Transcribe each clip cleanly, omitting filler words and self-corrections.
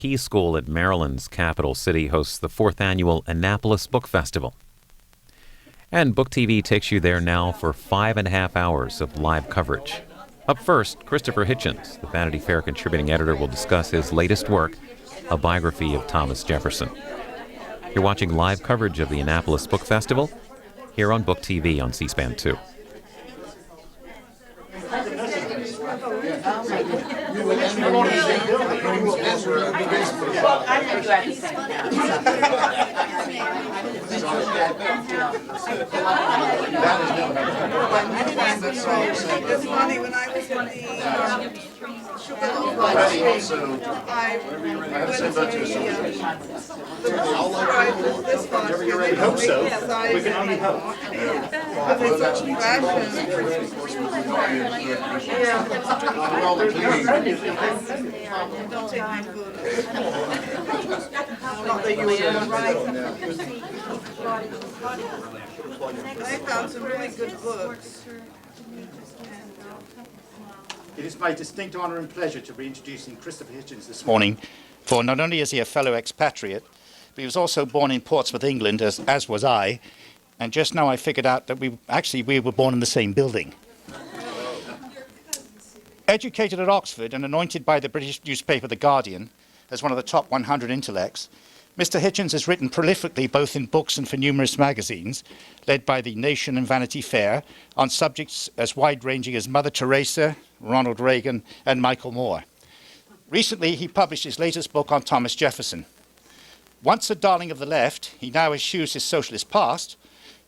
Key School at Maryland's capital city hosts the 4th annual Annapolis Book Festival. And Book TV takes you there now for 5.5 hours of live coverage. Up first, Christopher Hitchens, the Vanity Fair contributing editor, will discuss his latest work, a biography of Thomas Jefferson. You're watching live coverage of the Annapolis Book Festival here on Book TV on C-SPAN 2. It's funny, when I was in the Sugar Loaf, I went to the right this one. We hope so. We can only hope. But it's such fashion. Don't take my food. Not that you were right. I found some really good books. It is my distinct honor and pleasure to be introducing Christopher Hitchens this morning, for not only is he a fellow expatriate, but he was also born in Portsmouth, England, as was I, and just now I figured out that we were born in the same building. Educated at Oxford and anointed by the British newspaper The Guardian as one of the top 100 intellects, Mr. Hitchens has written prolifically both in books and for numerous magazines, led by The Nation and Vanity Fair, on subjects as wide-ranging as Mother Teresa, Ronald Reagan, and Michael Moore. Recently, he published his latest book on Thomas Jefferson. Once a darling of the left, he now eschews his socialist past,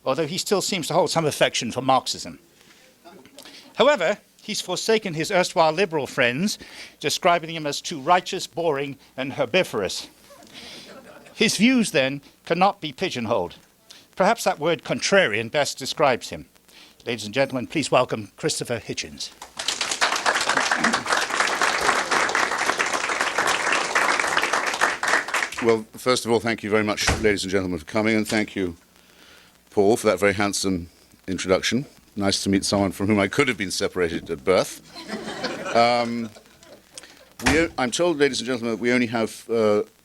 although he still seems to hold some affection for Marxism. However, he's forsaken his erstwhile liberal friends, describing him as too righteous, boring, and herbivorous. His views, then, cannot be pigeonholed. Perhaps that word contrarian best describes him. Ladies and gentlemen, please welcome Christopher Hitchens. Well, first of all, thank you very much, ladies and gentlemen, for coming, and thank you, Paul, for that very handsome introduction. Nice to meet someone from whom I could have been separated at birth. I'm told, ladies and gentlemen, that we only have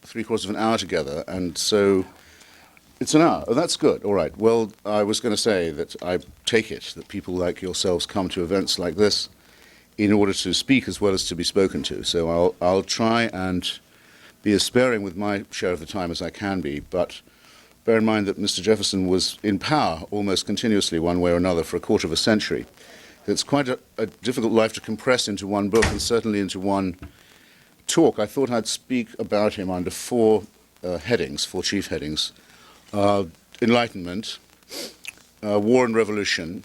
3/4 of an hour together, and so it's an hour. Oh, that's good. All right. Well, I was going to say that I take it that people like yourselves come to events like this in order to speak as well as to be spoken to. So I'll try and be as sparing with my share of the time as I can be, but bear in mind that Mr. Jefferson was in power almost continuously one way or another for 1/4 of a century. It's quite a difficult life to compress into one book and certainly into one talk. I thought I'd speak about him under four chief headings: enlightenment, war and revolution,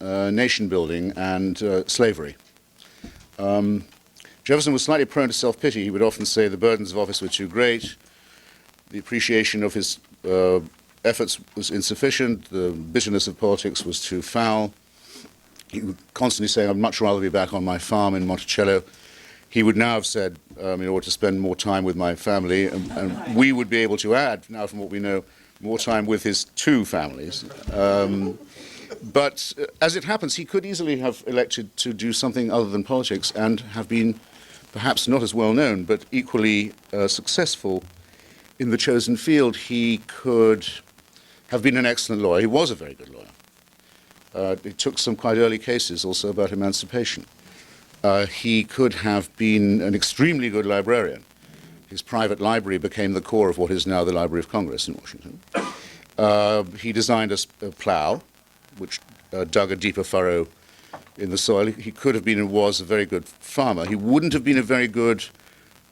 nation building, and slavery. Jefferson was slightly prone to self-pity. He would often say the burdens of office were too great, the appreciation of his efforts was insufficient, the bitterness of politics was too foul. He would constantly say, I'd much rather be back on my farm in Monticello. He would now have said, in order to spend more time with my family, and we would be able to add, now from what we know, more time with his two families. But as it happens, he could easily have elected to do something other than politics and have been perhaps not as well known, but equally successful in the chosen field. He could have been an excellent lawyer. He was a very good lawyer. He took some quite early cases also about emancipation. He could have been an extremely good librarian. His private library became the core of what is now the Library of Congress in Washington. He designed a plow, which dug a deeper furrow in the soil. He could have been and was a very good farmer. He wouldn't have been a very good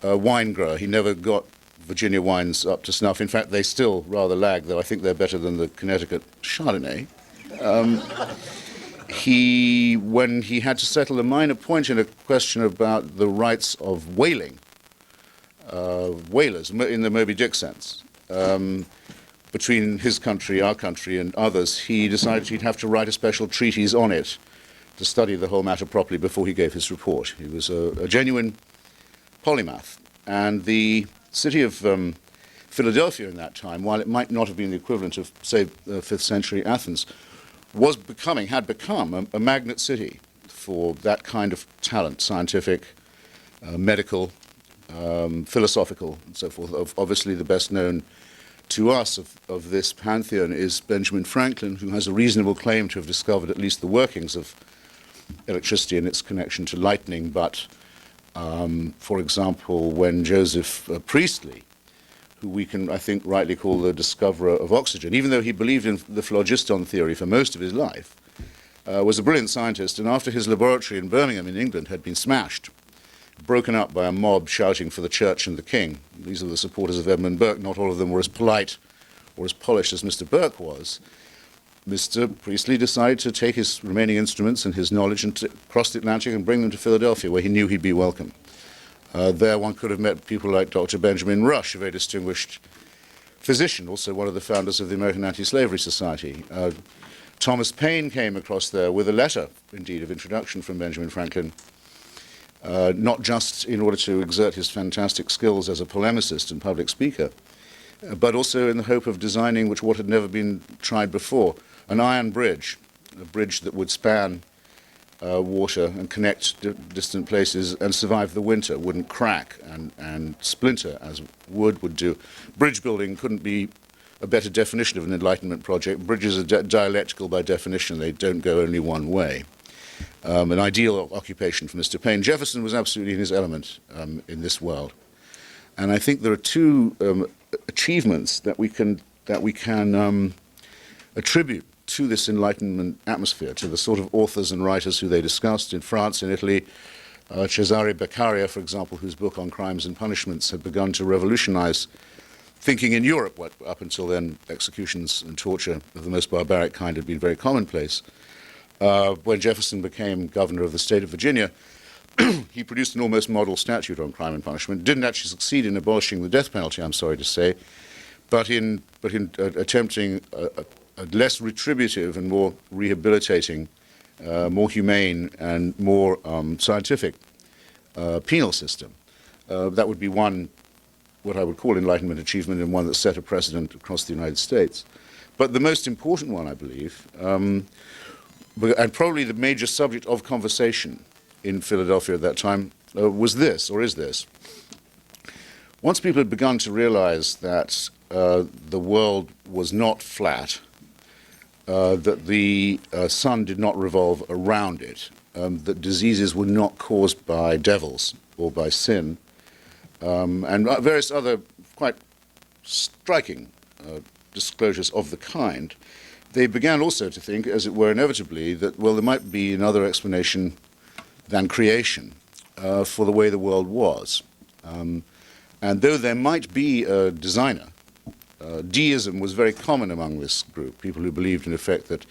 wine grower. He never got Virginia wines up to snuff. In fact, they still rather lag, though I think they're better than the Connecticut Chardonnay. When he had to settle a minor point in a question about the rights of whaling, whalers, in the Moby Dick sense, between his country, our country, and others, he decided he'd have to write a special treatise on it to study the whole matter properly before he gave his report. He was a genuine polymath. And the city of Philadelphia in that time, while it might not have been the equivalent of, say, 5th century Athens, had become a magnet city for that kind of talent, scientific, medical, philosophical, and so forth. Obviously, the best known to us of this pantheon is Benjamin Franklin, who has a reasonable claim to have discovered at least the workings of electricity and its connection to lightning. But, for example, when Joseph Priestley, who we can, I think, rightly call the discoverer of oxygen, even though he believed in the phlogiston theory for most of his life, was a brilliant scientist, and after his laboratory in Birmingham in England had been smashed, broken up by a mob shouting for the church and the king. These are the supporters of Edmund Burke. Not all of them were as polite or as polished as Mr. Burke was. Mr. Priestley decided to take his remaining instruments and his knowledge and to cross the Atlantic and bring them to Philadelphia, where he knew he'd be welcome. There one could have met people like Dr. Benjamin Rush, a very distinguished physician, also one of the founders of the American Anti-Slavery Society. Thomas Paine came across there with a letter, indeed, of introduction from Benjamin Franklin, not just in order to exert his fantastic skills as a polemicist and public speaker, but also in the hope of designing what had never been tried before, an iron bridge, a bridge that would span water and connect distant places and survive the winter, wouldn't crack and splinter as wood would do. Bridge building couldn't be a better definition of an Enlightenment project. Bridges are dialectical by definition. They don't go only one way. An ideal occupation for Mr. Paine. Jefferson was absolutely in his element in this world. And I think there are two achievements that we can attribute to this Enlightenment atmosphere, to the sort of authors and writers who they discussed in France and Italy. Cesare Beccaria, for example, whose book on crimes and punishments had begun to revolutionize thinking in Europe. What up until then, executions and torture of the most barbaric kind had been very commonplace. When Jefferson became governor of the state of Virginia, he produced an almost model statute on crime and punishment. Didn't actually succeed in abolishing the death penalty, I'm sorry to say, but in attempting a less retributive and more rehabilitating, more humane and more scientific penal system. That would be one, what I would call Enlightenment achievement, and one that set a precedent across the United States. But the most important one, I believe, and probably the major subject of conversation in Philadelphia at that time, was this, or is this. Once people had begun to realize that the world was not flat, that the sun did not revolve around it, that diseases were not caused by devils or by sin, and various other quite striking disclosures of the kind, they began also to think, as it were inevitably, that, well, there might be another explanation than creation for the way the world was. And though there might be a designer, deism was very common among this group, people who believed, in effect, that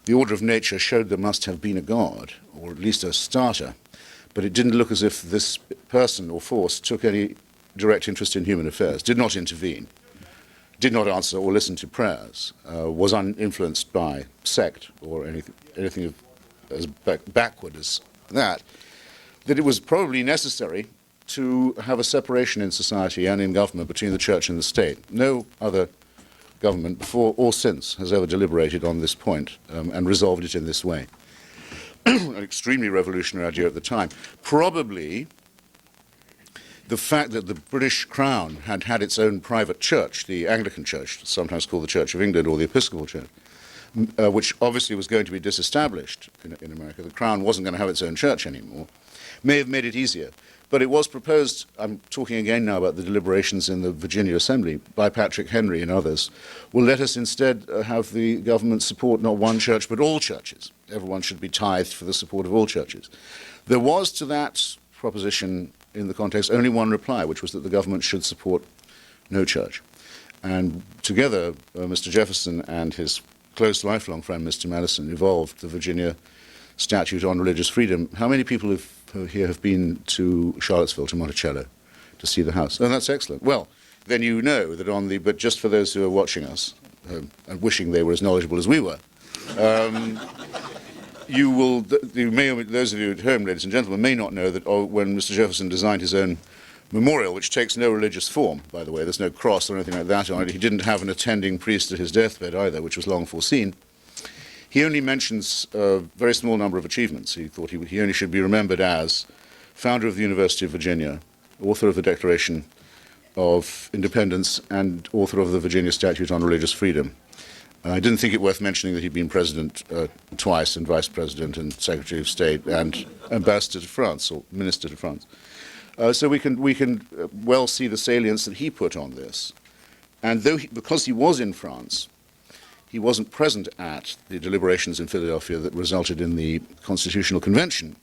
the order of nature showed there must have been a god, or at least a starter, but it didn't look as if this person or force took any direct interest in human affairs, did not intervene, did not answer or listen to prayers, was uninfluenced by sect or anything as backward as that it was probably necessary to have a separation in society and in government between the church and the state. No other government before or since has ever deliberated on this point and resolved it in this way. An extremely revolutionary idea at the time. Probably the fact that the British Crown had had its own private church, the Anglican Church, sometimes called the Church of England or the Episcopal Church, which obviously was going to be disestablished in America. The Crown wasn't going to have its own church anymore, may have made it easier. But it was proposed, I'm talking again now about the deliberations in the Virginia Assembly, by Patrick Henry and others, well, let us instead have the government support not one church but all churches. Everyone should be tithed for the support of all churches. There was to that proposition in the context only one reply, which was that the government should support no church. And together, Mr. Jefferson and his close lifelong friend, Mr. Madison, evolved the Virginia Statute on Religious Freedom. How many people here have been to Charlottesville, to Monticello, to see the house? Oh, that's excellent. Well, then you know that but just for those who are watching us, and wishing they were as knowledgeable as we were, those of you at home, ladies and gentlemen, may not know that when Mr. Jefferson designed his own memorial, which takes no religious form, by the way, there's no cross or anything like that on it. He didn't have an attending priest at his deathbed either, which was long foreseen. He only mentions a very small number of achievements. He thought he only should be remembered as founder of the University of Virginia, author of the Declaration of Independence and author of the Virginia Statute on Religious Freedom. I didn't think it worth mentioning that he'd been president twice, and vice president, and secretary of state, and ambassador to France, or minister to France. So we can well see the salience that he put on this. And because he was in France, he wasn't present at the deliberations in Philadelphia that resulted in the Constitutional Convention.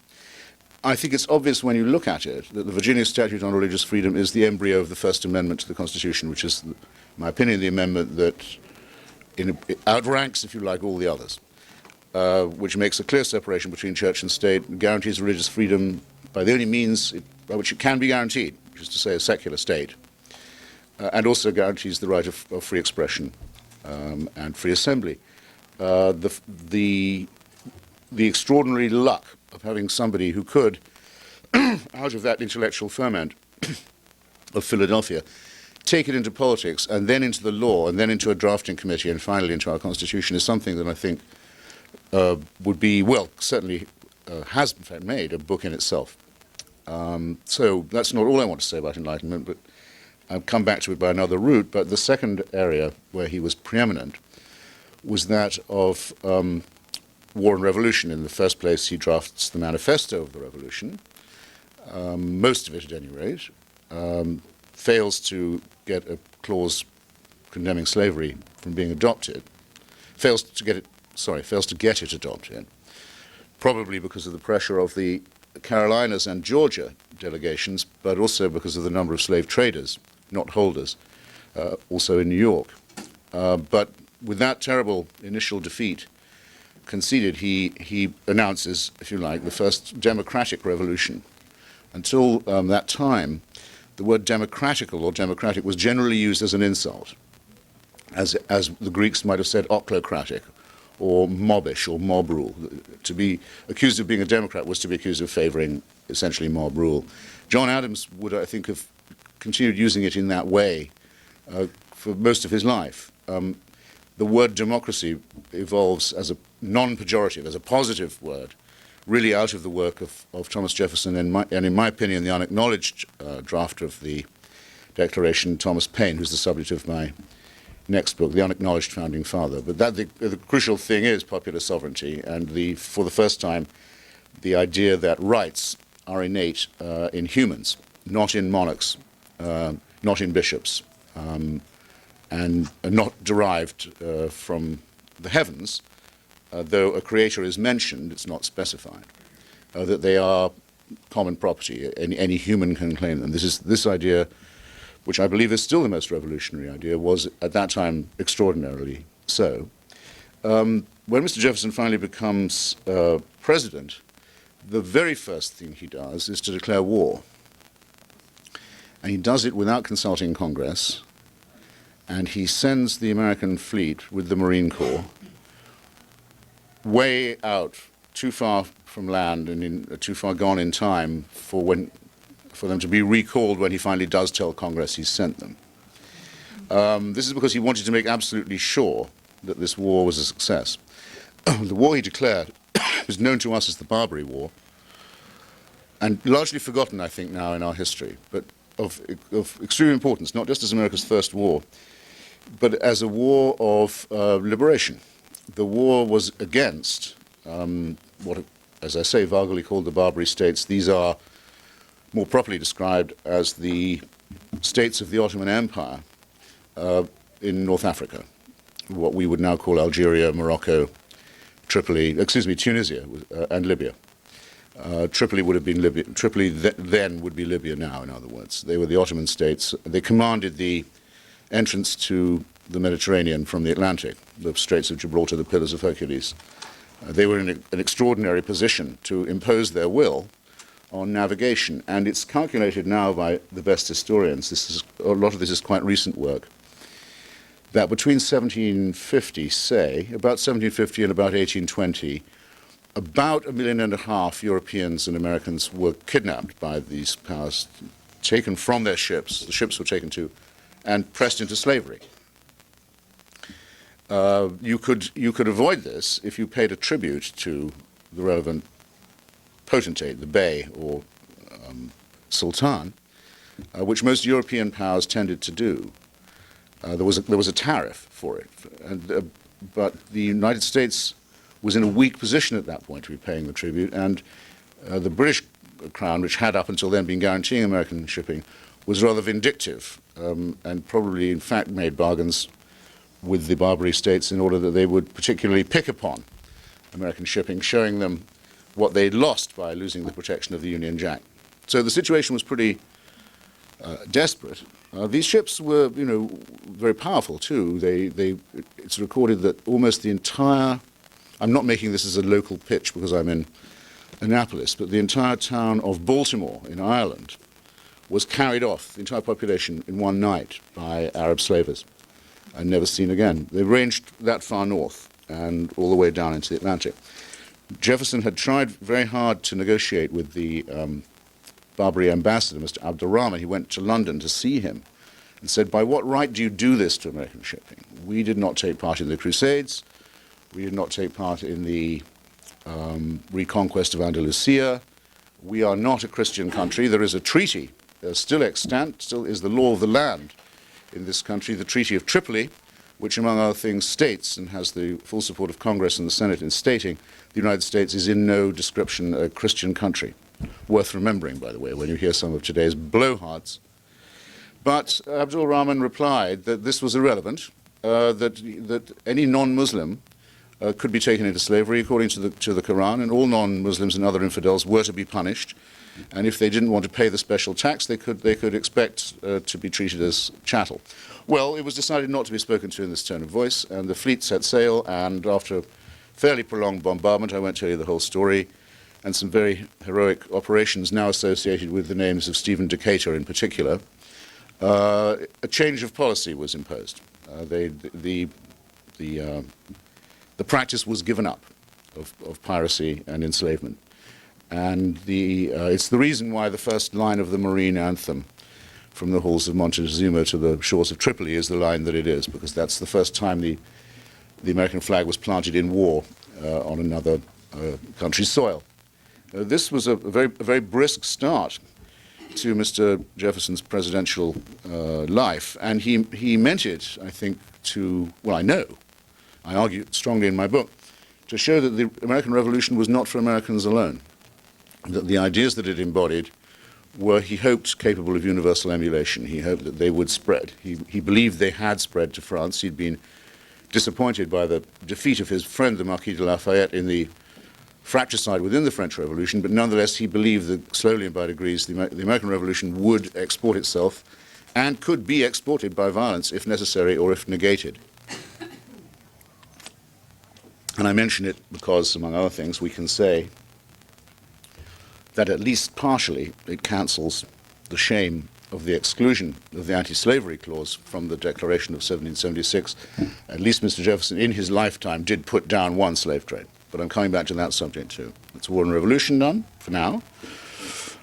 I think it's obvious when you look at it that the Virginia Statute on Religious Freedom is the embryo of the First Amendment to the Constitution, which is, in my opinion, the amendment that outranks, if you like, all the others, which makes a clear separation between church and state, guarantees religious freedom by the only means by which it can be guaranteed, which is to say a secular state, and also guarantees the right of free expression and free assembly. The extraordinary luck of having somebody who could, out of that intellectual ferment of Philadelphia, take it into politics and then into the law and then into a drafting committee and finally into our Constitution is something that I think would be, well, certainly has in fact made a book in itself. So that's not all I want to say about Enlightenment, but I'll come back to it by another route. But the second area where he was preeminent was that of war and revolution. In the first place, he drafts the manifesto of the revolution, most of it at any rate, fails to get a clause condemning slavery from being adopted, fails to get it adopted, probably because of the pressure of the Carolinas and Georgia delegations, but also because of the number of slave traders, not holders, also in New York. But with that terrible initial defeat conceded, he announces, if you like, the first democratic revolution. Until that time, the word democratical or democratic was generally used as an insult, as the Greeks might have said ochlocratic or mobbish or mob rule. To be accused of being a Democrat was to be accused of favoring essentially mob rule. John Adams would, I think, have continued using it in that way for most of his life. The word democracy evolves as a non-pejorative, as a positive word, really out of the work of Thomas Jefferson and in my opinion, the unacknowledged drafter of the Declaration, Thomas Paine, who's the subject of my next book, The Unacknowledged Founding Father. But the crucial thing is popular sovereignty, and for the first time, the idea that rights are innate in humans, not in monarchs, not in bishops, and are not derived from the heavens, though a creator is mentioned, it's not specified, that they are common property. Any human can claim them. This idea, which I believe is still the most revolutionary idea, was at that time extraordinarily so. When Mr. Jefferson finally becomes president, the very first thing he does is to declare war. And he does it without consulting Congress, and he sends the American fleet with the Marine Corps way out, too far from land and too far gone in time for them to be recalled when he finally does tell Congress he's sent them. This is because he wanted to make absolutely sure that this war was a success. The war he declared is known to us as the Barbary War, and largely forgotten, I think, now in our history, but of extreme importance, not just as America's first war, but as a war of liberation. The war was against what, as I say, vulgarly called the Barbary states. These are more properly described as the states of the Ottoman Empire in North Africa, what we would now call Algeria, Morocco, Tunisia and Libya. Tripoli would have been Libya. Tripoli then would be Libya now, in other words. They were the Ottoman states. They commanded the entrance to the Mediterranean from the Atlantic, the Straits of Gibraltar, the Pillars of Hercules. They were in an extraordinary position to impose their will on navigation. And it's calculated now by the best historians, a lot of this is quite recent work, that between 1750, about 1750 and about 1820, about 1.5 million Europeans and Americans were kidnapped by these powers, taken from their ships, the ships were taken to, and pressed into slavery. You could avoid this if you paid a tribute to the relevant potentate, the bey or sultan, which most European powers tended to do. There was a tariff for it, but the United States was in a weak position at that point to be paying the tribute, and the British Crown, which had up until then been guaranteeing American shipping, was rather vindictive and probably in fact made bargains with the Barbary states in order that they would particularly pick upon American shipping, showing them what they'd lost by losing the protection of the Union Jack. So the situation was pretty desperate. These ships were, very powerful too. It's recorded that almost the entire, I'm not making this as a local pitch because I'm in Annapolis, but the entire town of Baltimore in Ireland was carried off, the entire population, in one night by Arab slavers and never seen again. They ranged that far north and all the way down into the Atlantic. Jefferson had tried very hard to negotiate with the Barbary ambassador, Mr. Abdul-Rahman. He went to London to see him and said, "By what right do you do this to American shipping? We did not take part in the Crusades. We did not take part in the reconquest of Andalusia. We are not a Christian country. There is a treaty still extant, still is the law of the land in this country, the Treaty of Tripoli, which among other things states and has the full support of Congress and the Senate in stating the United States is in no description a Christian country." Worth remembering, by the way, when you hear some of today's blowhards. But Abdul-Rahman replied that this was irrelevant, that any non-Muslim could be taken into slavery according to the Quran, and all non-Muslims and other infidels were to be punished. And if they didn't want to pay the special tax, they could expect to be treated as chattel. Well, it was decided not to be spoken to in this tone of voice, and the fleet set sail, and after a fairly prolonged bombardment, I won't tell you the whole story, and some very heroic operations now associated with the names of Stephen Decatur in particular, a change of policy was imposed. The practice was given up of piracy and enslavement. And it's the reason why the first line of the Marine anthem from the halls of Montezuma to the shores of Tripoli is the line that it is, because that's the first time the American flag was planted in war on another country's soil. This was a very brisk start to Mr. Jefferson's presidential life, and he meant it, I think, I argue strongly in my book, to show that the American Revolution was not for Americans alone, that the ideas that it embodied were, he hoped, capable of universal emulation. He hoped that they would spread. He believed they had spread to France. He'd been disappointed by the defeat of his friend, the Marquis de Lafayette, in the fratricide within the French Revolution, but nonetheless he believed that slowly and by degrees the American Revolution would export itself and could be exported by violence if necessary or if negated. And I mention it because, among other things, we can say that at least partially it cancels the shame of the exclusion of the anti-slavery clause from the Declaration of 1776. At least Mr. Jefferson, in his lifetime, did put down one slave trade. But I'm coming back to that subject too. It's War and Revolution done, for now.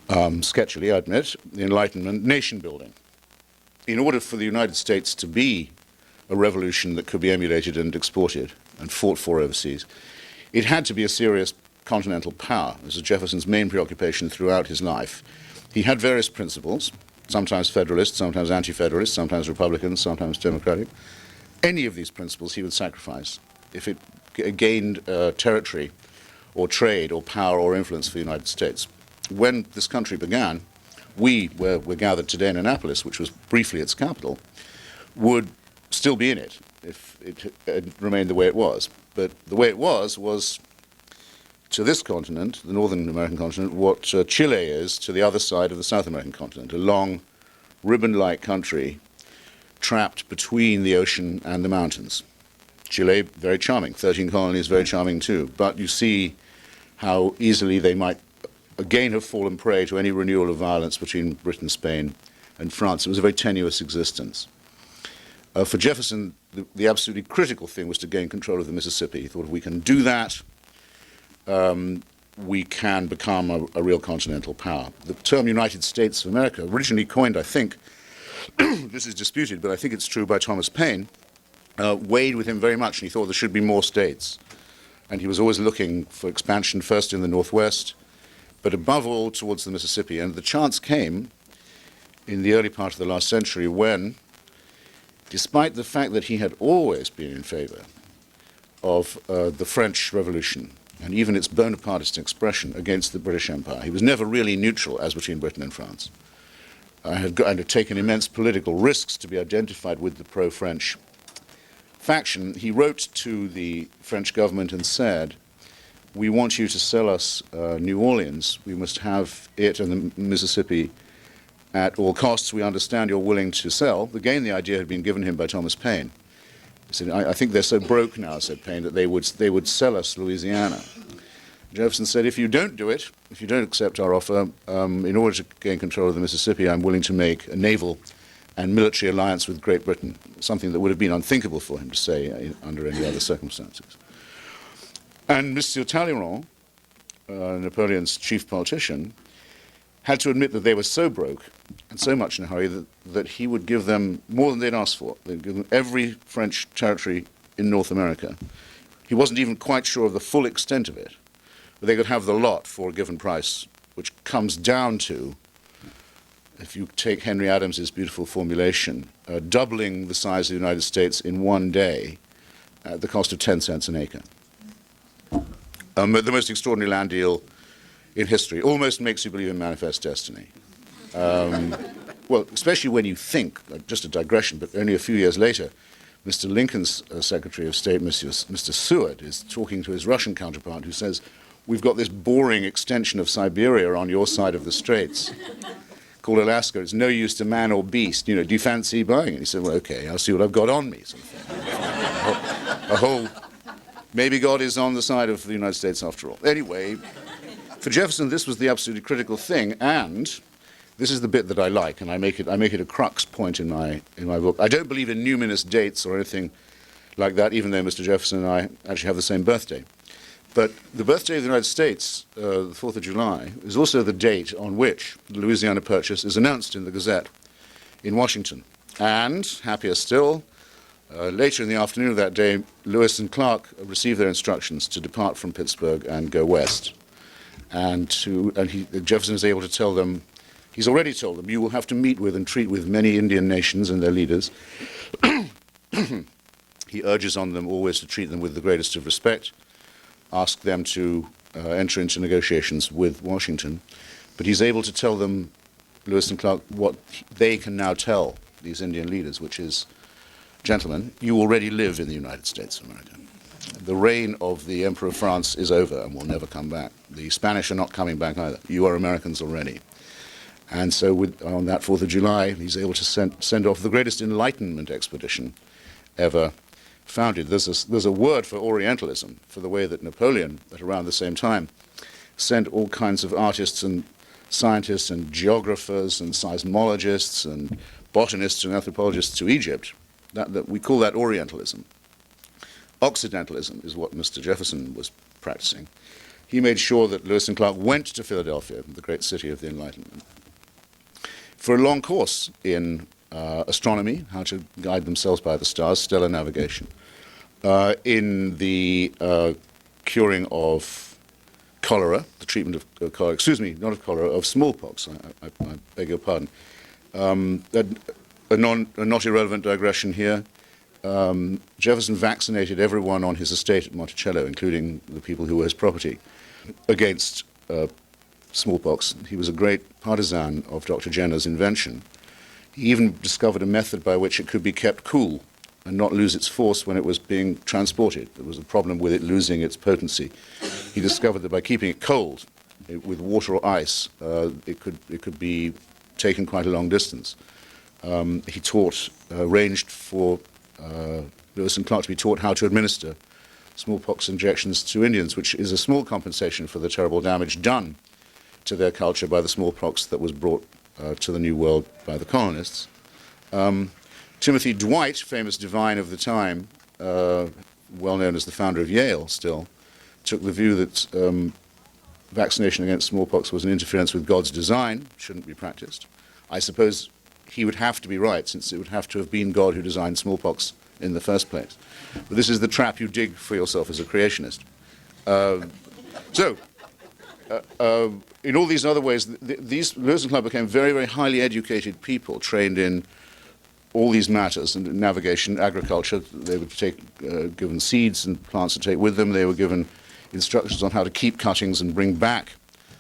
Sketchily, I admit. The Enlightenment, nation building. In order for the United States to be a revolution that could be emulated and exported and fought for overseas, it had to be a serious continental power. This is Jefferson's main preoccupation throughout his life. He had various principles, sometimes Federalist, sometimes anti-Federalist, sometimes Republican, sometimes Democratic. Any of these principles he would sacrifice if it gained territory or trade or power or influence for the United States. When this country began, where we're gathered today in Annapolis, which was briefly its capital, would still be in it if it had remained the way it was. But the way it was to this continent, the Northern American continent, what Chile is to the other side of the South American continent, a long, ribbon-like country trapped between the ocean and the mountains. Chile, very charming. 13 colonies, very charming too. But you see how easily they might again have fallen prey to any renewal of violence between Britain, Spain, and France. It was a very tenuous existence. For Jefferson, the absolutely critical thing was to gain control of the Mississippi. He thought if we can do that, we can become a real continental power. The term United States of America, originally coined, I think, this is disputed, but I think it's true, by Thomas Paine, weighed with him very much, and he thought there should be more states. And he was always looking for expansion, first in the Northwest, but above all towards the Mississippi. And the chance came in the early part of the last century when, despite the fact that he had always been in favor of the French Revolution and even its Bonapartist expression against the British Empire, he was never really neutral as between Britain and France. And had taken immense political risks to be identified with the pro-French faction. He wrote to the French government and said, "We want you to sell us New Orleans. We must have it and the Mississippi at all costs. We understand you're willing to sell." Again, the idea had been given him by Thomas Paine. He said, I think they're so broke now, said Paine, that they would sell us Louisiana. Jefferson said, if you don't do it, if you don't accept our offer, in order to gain control of the Mississippi, I'm willing to make a naval and military alliance with Great Britain, something that would have been unthinkable for him to say under any other circumstances. And Monsieur Talleyrand, Napoleon's chief politician, had to admit that they were so broke and so much in a hurry that he would give them more than they'd asked for. They'd give them every French territory in North America. He wasn't even quite sure of the full extent of it, but they could have the lot for a given price, which comes down to, if you take Henry Adams's beautiful formulation, doubling the size of the United States in one day at the cost of 10 cents an acre. The most extraordinary land deal in history. Almost makes you believe in manifest destiny. Well, especially when you think, just a digression, but only a few years later, Mr. Lincoln's Secretary of State, Mr. Seward, is talking to his Russian counterpart who says, we've got this boring extension of Siberia on your side of the straits called Alaska. It's no use to man or beast. You know, do you fancy buying it? He said, well, okay, I'll see what I've got on me. Sort of thing. a whole, maybe God is on the side of the United States after all. Anyway, for Jefferson, this was the absolutely critical thing, and this is the bit that I like, and I make it a crux point in my book. I don't believe in numinous dates or anything like that, even though Mr. Jefferson and I actually have the same birthday. But the birthday of the United States, the 4th of July, is also the date on which the Louisiana Purchase is announced in the Gazette in Washington. And, happier still, later in the afternoon of that day, Lewis and Clark received their instructions to depart from Pittsburgh and go west. And Jefferson is able to tell them, he's already told them, you will have to meet with and treat with many Indian nations and their leaders. He urges on them always to treat them with the greatest of respect, ask them to enter into negotiations with Washington. But he's able to tell them, Lewis and Clark, what they can now tell these Indian leaders, which is, gentlemen, you already live in the United States of America. The reign of the Emperor of France is over and will never come back. The Spanish are not coming back either. You are Americans already. And so on that 4th of July, he's able to send off the greatest Enlightenment expedition ever founded. There's a word for Orientalism, for the way that Napoleon, at around the same time, sent all kinds of artists and scientists and geographers and seismologists and botanists and anthropologists to Egypt. That we call that Orientalism. Occidentalism is what Mr. Jefferson was practicing. He made sure that Lewis and Clark went to Philadelphia, the great city of the Enlightenment, for a long course in astronomy, how to guide themselves by the stars, stellar navigation, in the curing of cholera, the treatment of cholera, excuse me, not of cholera, of smallpox, I beg your pardon. A not irrelevant digression here. Jefferson vaccinated everyone on his estate at Monticello, including the people who were his property, against smallpox. He was a great partisan of Dr. Jenner's invention. He even discovered a method by which it could be kept cool and not lose its force when it was being transported. There was a problem with it losing its potency. He discovered that by keeping it cold, with water or ice, it could be taken quite a long distance. He arranged for Lewis and Clark to be taught how to administer smallpox injections to Indians, which is a small compensation for the terrible damage done to their culture by the smallpox that was brought to the New World by the colonists. Timothy Dwight, famous divine of the time, well known as the founder of Yale still, took the view that vaccination against smallpox was an interference with God's design, shouldn't be practiced. I suppose he would have to be right, since it would have to have been God who designed smallpox in the first place. But this is the trap you dig for yourself as a creationist. So, in all these other ways, these Lewis and Clark became very, very highly educated people, trained in all these matters, and navigation, agriculture. They were given seeds and plants to take with them. They were given instructions on how to keep cuttings and bring back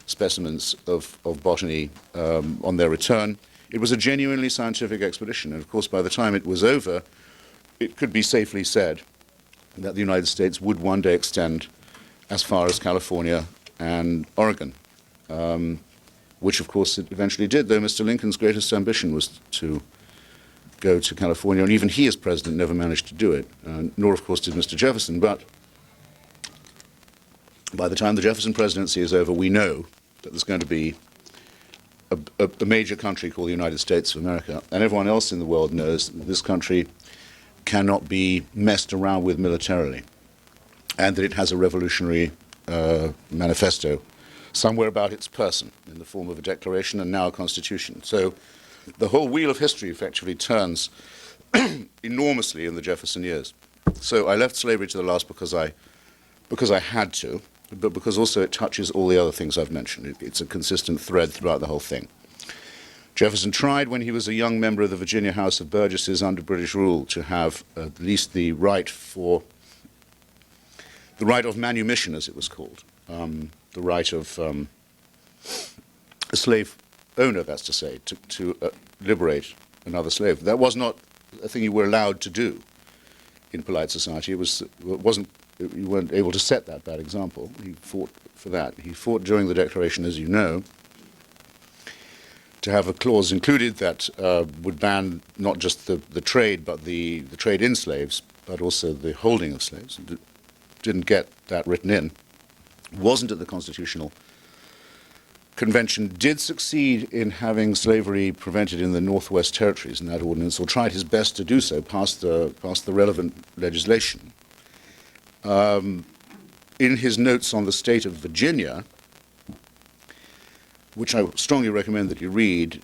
specimens of botany on their return. It was a genuinely scientific expedition, and of course by the time it was over, it could be safely said that the United States would one day extend as far as California and Oregon, which of course it eventually did, though Mr. Lincoln's greatest ambition was to go to California, and even he as president never managed to do it, nor of course did Mr. Jefferson. But by the time the Jefferson presidency is over, we know that there's going to be a major country called the United States of America, and everyone else in the world knows that this country cannot be messed around with militarily, and that it has a revolutionary manifesto somewhere about its person in the form of a declaration and now a constitution. So the whole wheel of history effectively turns enormously in the Jefferson years. So I left slavery to the last because I had to, but because also it touches all the other things I've mentioned. It's a consistent thread throughout the whole thing. Jefferson tried, when he was a young member of the Virginia House of Burgesses under British rule, to have at least the right of manumission, as it was called, the right of a slave owner, that's to say, to liberate another slave. That was not a thing you were allowed to do in polite society. You weren't able to set that bad example. He fought for that. He fought during the Declaration, as you know, to have a clause included that would ban not just the trade, but the trade in slaves, but also the holding of slaves. Didn't get that written in. Wasn't at the Constitutional Convention. Did succeed in having slavery prevented in the Northwest Territories in that ordinance, or tried his best to do so, passed the relevant legislation. In his notes on the state of Virginia, which I strongly recommend that you read,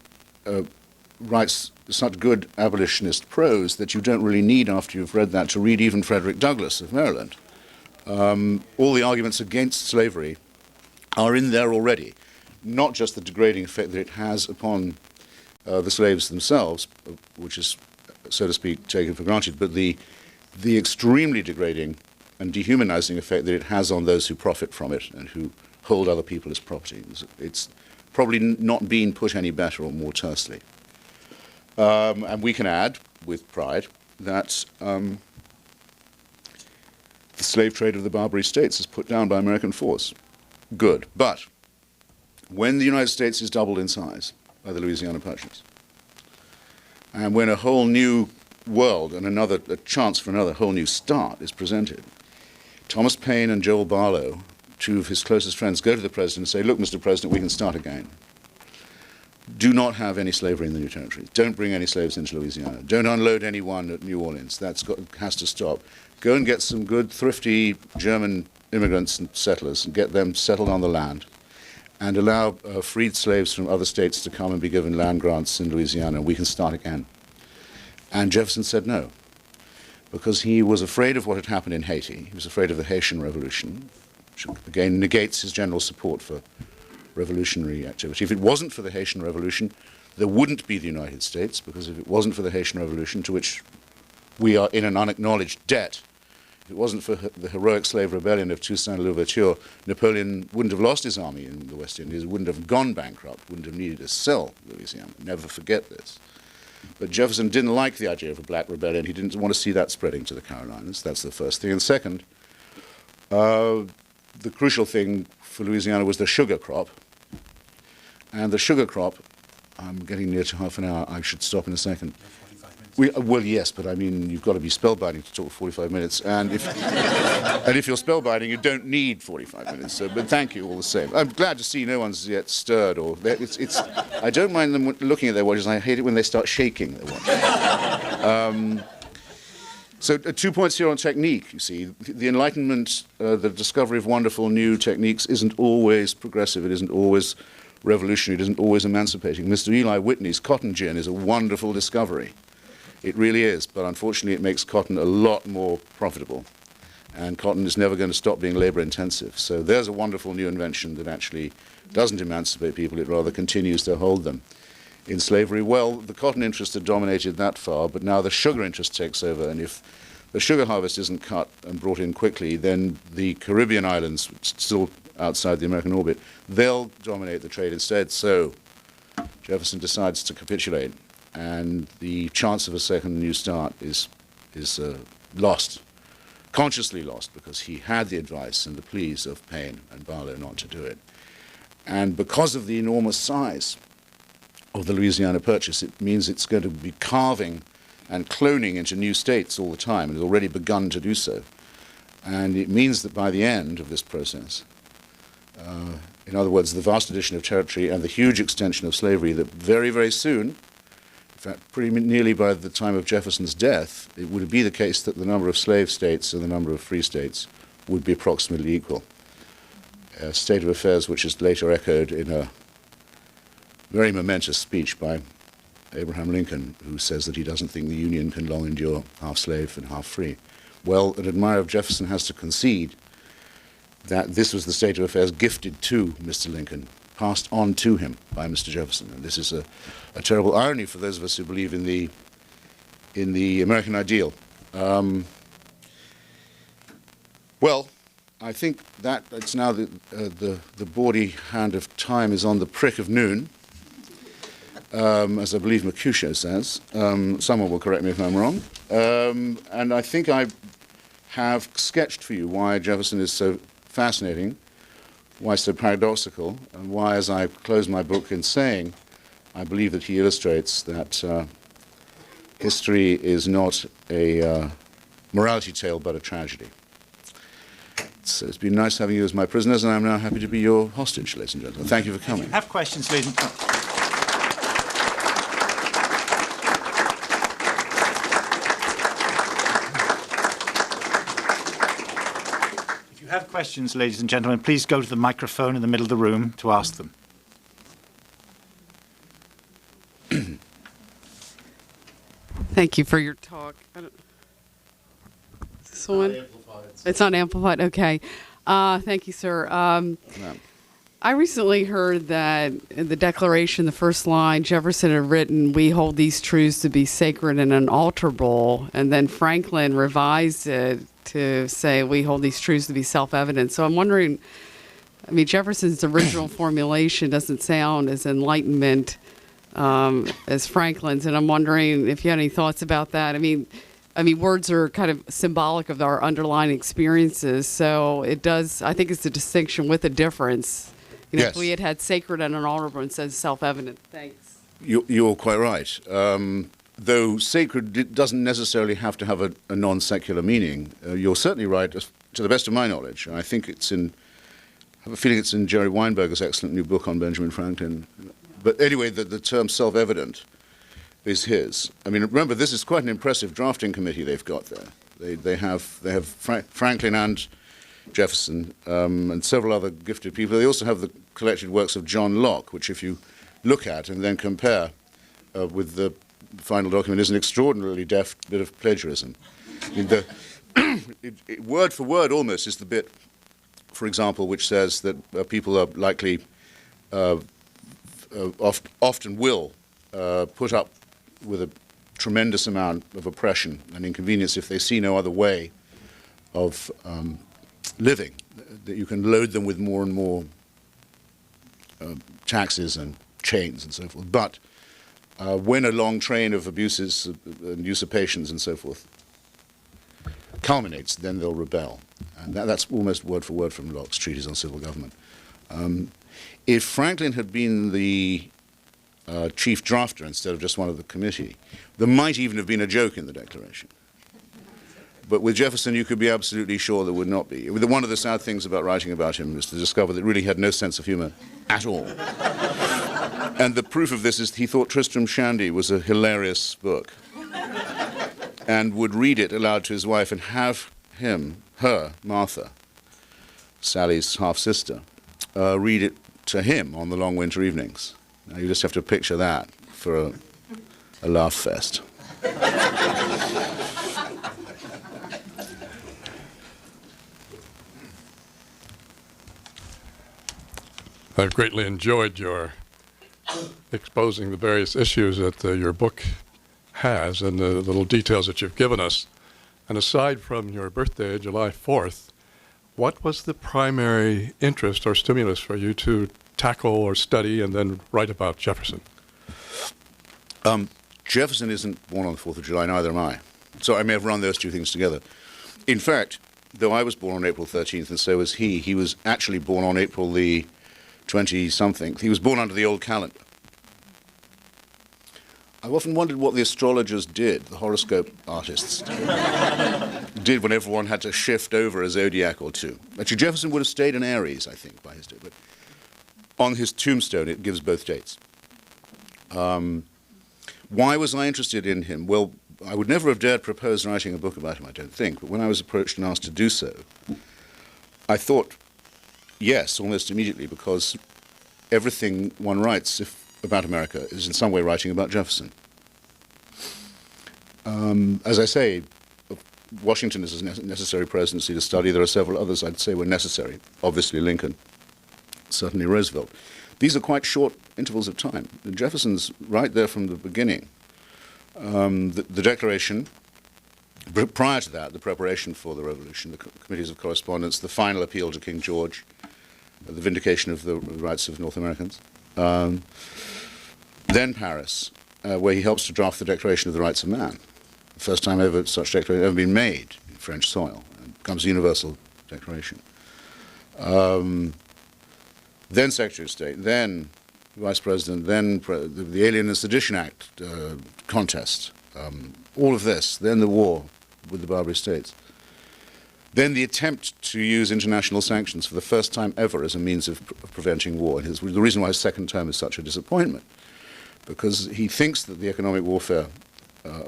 writes such good abolitionist prose that you don't really need, after you've read that, to read even Frederick Douglass of Maryland. All the arguments against slavery are in there already, not just the degrading effect that it has upon the slaves themselves, which is, so to speak, taken for granted, but the extremely degrading and dehumanizing effect that it has on those who profit from it and who hold other people as property. It's probably not been put any better or more tersely. And we can add, with pride, that the slave trade of the Barbary States is put down by American force. Good. But when the United States is doubled in size by the Louisiana Purchase, and when a whole new world and a chance for another whole new start is presented, Thomas Paine and Joel Barlow, two of his closest friends, go to the president and say, look, Mr. President, we can start again. Do not have any slavery in the new territories. Don't bring any slaves into Louisiana. Don't unload anyone at New Orleans. Has to stop. Go and get some good, thrifty German immigrants and settlers and get them settled on the land, and allow freed slaves from other states to come and be given land grants in Louisiana. We can start again. And Jefferson said no, because he was afraid of what had happened in Haiti. He was afraid of the Haitian Revolution, which again negates his general support for revolutionary activity. If it wasn't for the Haitian Revolution, there wouldn't be the United States, because if it wasn't for the Haitian Revolution, to which we are in an unacknowledged debt, if it wasn't for the heroic slave rebellion of Toussaint Louverture, Napoleon wouldn't have lost his army in the West Indies, wouldn't have gone bankrupt, wouldn't have needed to sell Louisiana. Never forget this. But Jefferson didn't like the idea of a black rebellion. He didn't want to see that spreading to the Carolinas. That's the first thing. And second, the crucial thing for Louisiana was the sugar crop. And the sugar crop, I'm getting near to half an hour. I should stop in a second. Well, yes, but I mean, you've got to be spellbinding to talk 45 minutes. And if you're spellbinding, you don't need 45 minutes. So, but thank you all the same. I'm glad to see no one's yet stirred. I don't mind them looking at their watches. I hate it when they start shaking their watches. So 2 points here on technique, you see. The Enlightenment, the discovery of wonderful new techniques isn't always progressive. It isn't always revolutionary. It isn't always emancipating. Mr. Eli Whitney's cotton gin is a wonderful discovery. It really is, but unfortunately it makes cotton a lot more profitable and cotton is never going to stop being labor intensive. So there's a wonderful new invention that actually doesn't emancipate people, it rather continues to hold them in slavery. Well, the cotton interest had dominated that far, but now the sugar interest takes over, and if the sugar harvest isn't cut and brought in quickly, then the Caribbean islands, which are still outside the American orbit, they'll dominate the trade instead. So Jefferson decides to capitulate, and the chance of a second New Start is lost, consciously lost, because he had the advice and the pleas of Paine and Barlow not to do it. And because of the enormous size of the Louisiana Purchase, it means it's going to be carving and cloning into new states all the time, and has already begun to do so. And it means that by the end of this process, in other words, the vast addition of territory and the huge extension of slavery, that very, very soon, in fact, pretty nearly by the time of Jefferson's death, it would be the case that the number of slave states and the number of free states would be approximately equal. A state of affairs which is later echoed in a very momentous speech by Abraham Lincoln, who says that he doesn't think the Union can long endure half slave and half free. Well, an admirer of Jefferson has to concede that this was the state of affairs gifted to Mr. Lincoln, passed on to him by Mr. Jefferson. And this is a terrible irony for those of us who believe in the American ideal. Well, I think that it's now the bawdy hand of time is on the prick of noon. As I believe Mercutio says. Someone will correct me if I'm wrong. And I think I have sketched for you why Jefferson is so fascinating, why so paradoxical, and why, as I close my book in saying, I believe that he illustrates that history is not a morality tale but a tragedy. So it's been nice having you as my prisoners, and I'm now happy to be your hostage, ladies and gentlemen. Thank you for coming. If you have questions, ladies and gentlemen. If you have questions, ladies and gentlemen, please go to the microphone in the middle of the room to ask them. Thank you for your talk. Is this one? It's not amplified. Okay. Thank you, sir. I recently heard that in the Declaration, the first line, Jefferson had written, "We hold these truths to be sacred and unalterable," and then Franklin revised it to say, "We hold these truths to be self-evident." So I'm wondering, I mean, Jefferson's original formulation doesn't sound as enlightenment as Franklin's, and I'm wondering if you had any thoughts about that. I mean, words are kind of symbolic of our underlying experiences, so it does, I think it's a distinction with a difference. You know, Yes. If we had sacred and unalterable instead of self-evident. Thanks. You're quite right. Though sacred doesn't necessarily have to have a non-secular meaning. You're certainly right, to the best of my knowledge. I think I have a feeling it's in Jerry Weinberger's excellent new book on Benjamin Franklin. But anyway, the term self-evident is his. I mean, remember, this is quite an impressive drafting committee they've got there. They have Franklin and Jefferson and several other gifted people. They also have the collected works of John Locke, which if you look at and then compare with the final document, is an extraordinarily deft bit of plagiarism. I mean, word for word almost is the bit, for example, which says that people are likely, often will, put up with a tremendous amount of oppression and inconvenience if they see no other way of living, that you can load them with more and more taxes and chains and so forth. But when a long train of abuses and usurpations and so forth culminates, then they'll rebel. And that's almost word for word from Locke's Treatise on Civil Government. If Franklin had been the chief drafter instead of just one of the committee, there might even have been a joke in the Declaration. But with Jefferson, you could be absolutely sure there would not be. One of the sad things about writing about him was to discover that really he had no sense of humor at all. And the proof of this is he thought Tristram Shandy was a hilarious book and would read it aloud to his wife and have her, Martha, Sally's half-sister, read it to him on the long winter evenings. Now you just have to picture that for a laugh fest. I've greatly enjoyed your exposing the various issues that your book has and the little details that you've given us. And aside from your birthday, July 4th, what was the primary interest or stimulus for you to tackle or study and then write about Jefferson? Jefferson isn't born on the 4th of July, neither am I. So I may have run those two things together. In fact, though I was born on April 13th and so was he was actually born on April the 20-something. He was born under the old calendar. I've often wondered what the astrologers did, the horoscope artists did when everyone had to shift over a zodiac or two. Actually, Jefferson would have stayed in Aries, I think, by his date, but on his tombstone it gives both dates. Why was I interested in him? Well, I would never have dared propose writing a book about him, I don't think, but when I was approached and asked to do so, I thought yes, almost immediately, because everything one writes about America is in some way writing about Jefferson. As I say, Washington is a necessary presidency to study. There are several others I'd say were necessary. Obviously Lincoln, certainly Roosevelt. These are quite short intervals of time. And Jefferson's right there from the beginning. The Declaration, prior to that, the preparation for the Revolution, the committees of correspondence, the final appeal to King George, the vindication of the rights of North Americans. Then Paris, where he helps to draft the Declaration of the Rights of Man. The first time ever such declaration ever been made in French soil. It becomes a universal declaration. Then Secretary of State, then Vice President, then the Alien and Sedition Act contest, all of this, then the war with the Barbary States. Then the attempt to use international sanctions for the first time ever as a means of preventing war. And the reason why his second term is such a disappointment, because he thinks that the economic warfare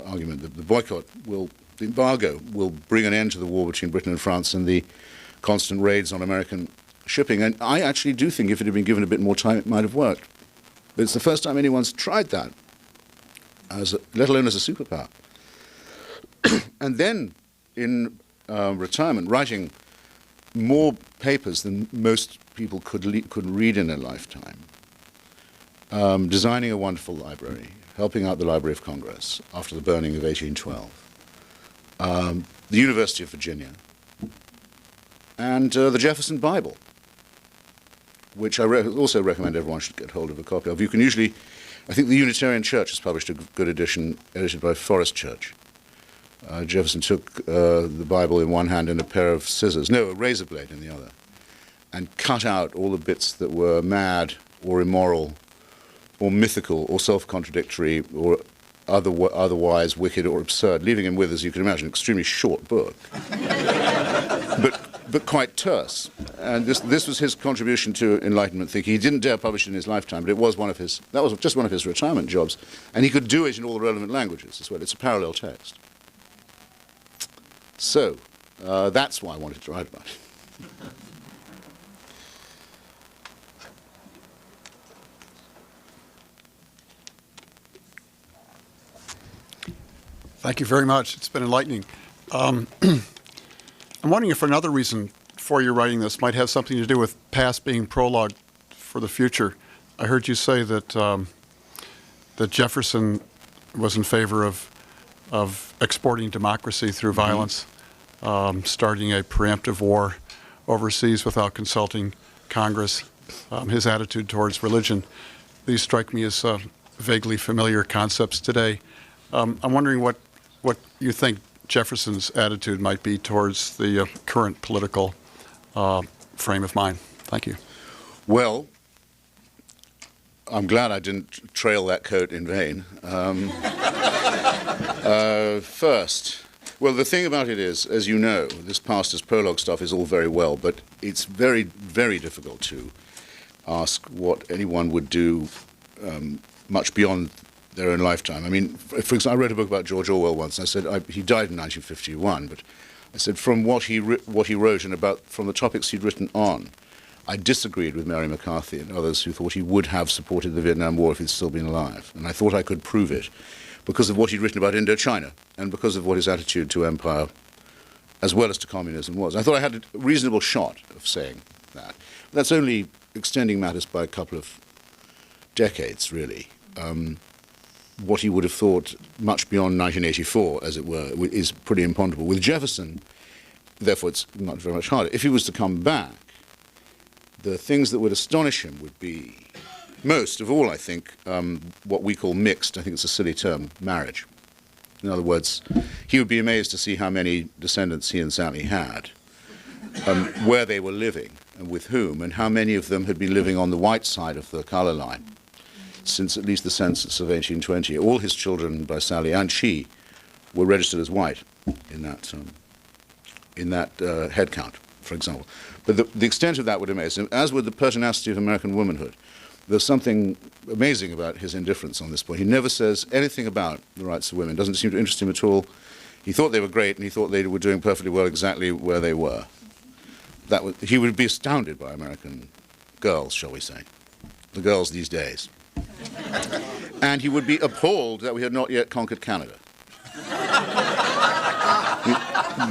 argument, the boycott, the embargo, will bring an end to the war between Britain and France and the constant raids on American shipping. And I actually do think if it had been given a bit more time, it might have worked. But it's the first time anyone's tried that, let alone as a superpower. And then in retirement, writing more papers than most people could read in a lifetime, designing a wonderful library, helping out the Library of Congress after the burning of 1812, the University of Virginia, and the Jefferson Bible, which I also recommend everyone should get hold of a copy of. You can usually, I think the Unitarian Church has published a good edition edited by Forest Church. Jefferson took the Bible in one hand and a razor blade in the other, and cut out all the bits that were mad or immoral or mythical or self-contradictory or otherwise wicked or absurd, leaving him with, as you can imagine, an extremely short book, but quite terse. And this was his contribution to Enlightenment thinking. He didn't dare publish it in his lifetime, but that was just one of his retirement jobs, and he could do it in all the relevant languages as well. It's a parallel text. So that's why I wanted to write about it. Thank you very much. It's been enlightening. I'm wondering if another reason for your writing this might have something to do with past being prologue for the future. I heard you say that that Jefferson was in favor of exporting democracy through violence, starting a preemptive war overseas without consulting Congress, his attitude towards religion. These strike me as vaguely familiar concepts today. I'm wondering what you think Jefferson's attitude might be towards the current political frame of mind. Thank you. Well, I'm glad I didn't trail that coat in vain. First, well, the thing about it is, as you know, this past as prologue stuff is all very well, but it's very, very difficult to ask what anyone would do much beyond their own lifetime. I mean, for example, I wrote a book about George Orwell once, and I said he died in 1951, but I said from what he wrote and from the topics he'd written on, I disagreed with Mary McCarthy and others who thought he would have supported the Vietnam War if he'd still been alive. And I thought I could prove it because of what he'd written about Indochina and because of what his attitude to empire as well as to communism was. I thought I had a reasonable shot of saying that. That's only extending matters by a couple of decades, really. What he would have thought much beyond 1984, as it were, is pretty imponderable. With Jefferson, therefore, it's not very much harder. If he was to come back, the things that would astonish him would be, most of all, I think, what we call mixed, I think it's a silly term, marriage. In other words, he would be amazed to see how many descendants he and Sally had, where they were living, and with whom, and how many of them had been living on the white side of the colour line since at least the census of 1820. All his children by Sally and she were registered as white in that head count, for example. But the extent of that would amaze him, as would the pertinacity of American womanhood. There's something amazing about his indifference on this point. He never says anything about the rights of women. It doesn't seem to interest him at all. He thought they were great, and he thought they were doing perfectly well exactly where they were. He would be astounded by American girls, shall we say, the girls these days. And he would be appalled that we had not yet conquered Canada.